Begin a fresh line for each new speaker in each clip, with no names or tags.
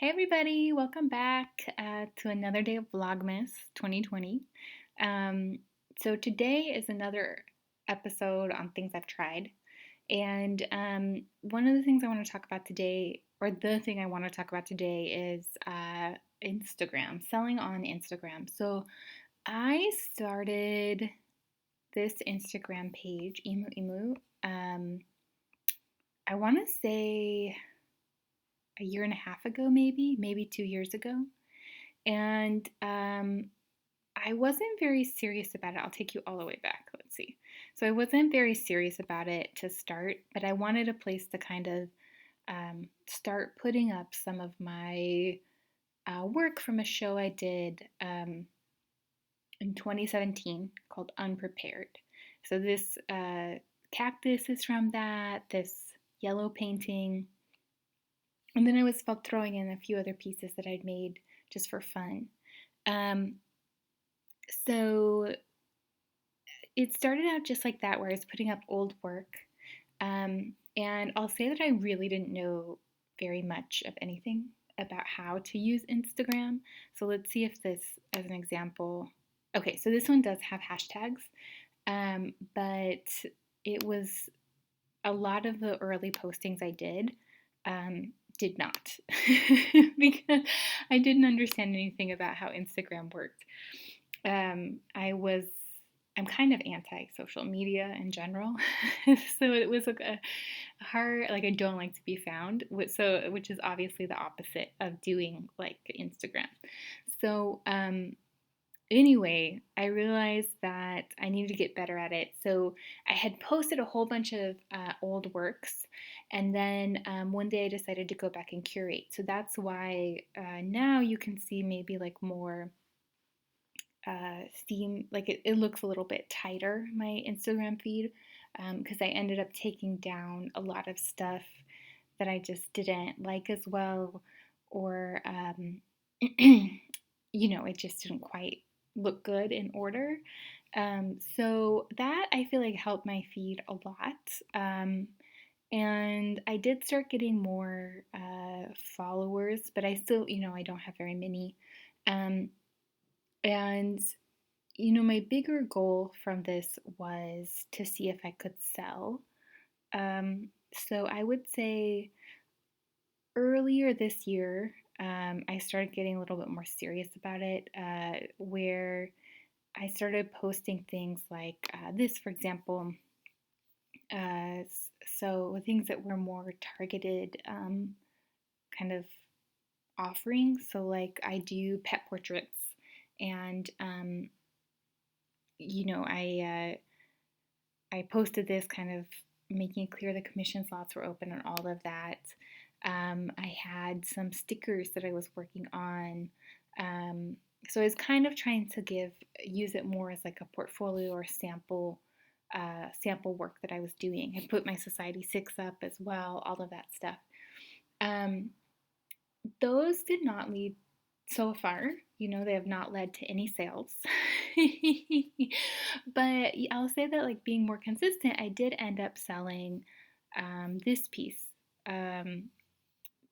Hey everybody, welcome back to another day of Vlogmas 2020. Um, so today is another episode on things I've tried. And one of the things I want to talk about today, or the thing I want to talk about today, is Instagram, selling on Instagram. So I started this Instagram page, Emu Emu, I want to say a year and a half ago, maybe 2 years ago. And I wasn't very serious about it. I'll take you all the way back. Let's see. So I wasn't very serious about it to start, but I wanted a place to kind of start putting up some of my work from a show I did in 2017 called Unprepared. So this cactus is from that, this yellow painting, and then I was throwing in a few other pieces that I'd made just for fun. Um, so it started out just like that, where I was putting up old work. And I'll say that I really didn't know very much of anything about how to use Instagram. So let's see if this, as an example, okay, so this one does have hashtags, but it was a lot of the early postings I did not because I didn't understand anything about how Instagram worked. I was I'm kind of anti social media in general, so it was like a hard, like I don't like to be found, which is obviously the opposite of doing like Instagram. So anyway, I realized that I needed to get better at it. So I had posted a whole bunch of old works, and then one day I decided to go back and curate. So that's why now you can see maybe like more theme, like it looks a little bit tighter, my Instagram feed, because I ended up taking down a lot of stuff that I just didn't like as well, or it just didn't quite look good in order. So that I feel like helped my feed a lot. And I did start getting more followers, but I still, I don't have very many. Um, and my bigger goal from this was to see if I could sell. So I would say earlier this year, I started getting a little bit more serious about it, where I started posting things like this, for example. So things that were more targeted, kind of offerings. So like I do pet portraits, and I posted this kind of making it clear the commission slots were open and all of that. I had some stickers that I was working on. So I was kind of trying to use it more as like a portfolio or sample work that I was doing. I put my Society 6 up as well, all of that stuff. Um, those did not lead so far. They have not led to any sales. But I'll say that, like, being more consistent, I did end up selling this piece um,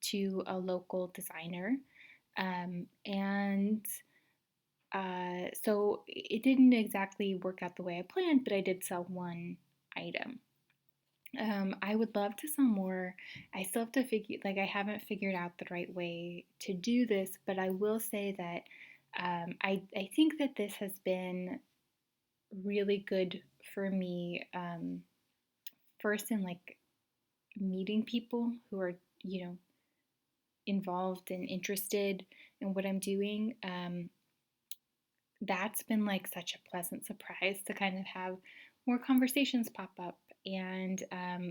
to a local designer. And so it didn't exactly work out the way I planned, but I did sell one item. I would love to sell more. I still have to I haven't figured out the right way to do this, but I will say that I think that this has been really good for me. First, in like meeting people who are, involved and interested in what I'm doing. That's been like such a pleasant surprise to kind of have more conversations pop up. And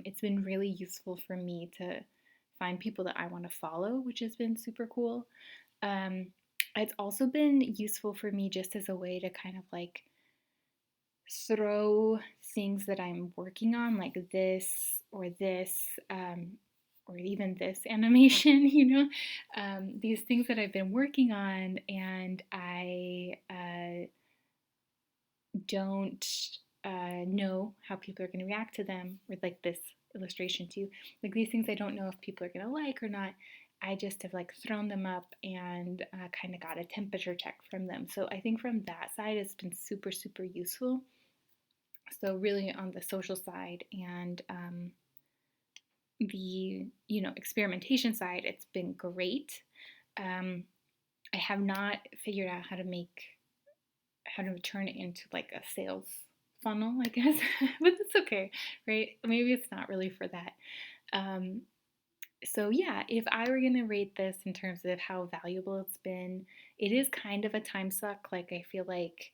it's been really useful for me to find people that I want to follow, which has been super cool. Um, it's also been useful for me just as a way to kind of like throw things that I'm working on, like this, or even this animation, these things that I've been working on, and I don't know how people are going to react to them, or like this illustration too. Like these things, I don't know if people are going to like or not. I just have like thrown them up and kind of got a temperature check from them. So I think from that side, it's been super, super useful. So really on the social side and the experimentation side, it's been great. Um, I have not figured out how to turn it into like a sales funnel, I guess, but that's okay, right? Maybe it's not really for that. Um, so yeah, if I were gonna rate this in terms of how valuable it's been, it is kind of a time suck. Like I feel like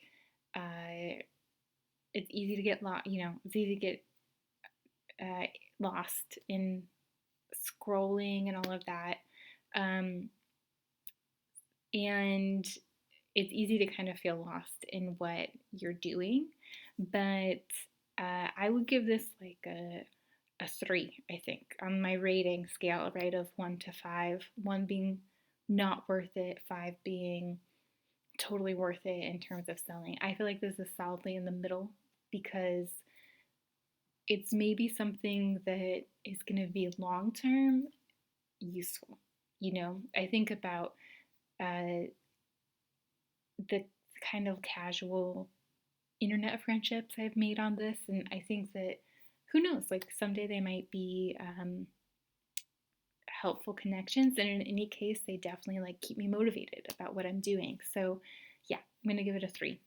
it's easy to get lost. It's easy to get uh, lost in scrolling and all of that. Um, and it's easy to kind of feel lost in what you're doing. But I would give this like a 3, I think, on my rating scale, right, of 1 to 5. 1 being not worth it, 5 being totally worth it in terms of selling. I feel like this is solidly in the middle because it's maybe something that is going to be long term useful. I think about uh, the kind of casual internet friendships I've made on this, and I think that who knows, like someday they might be helpful connections, and in any case, they definitely like keep me motivated about what I'm doing. So, yeah, I'm gonna give it a 3.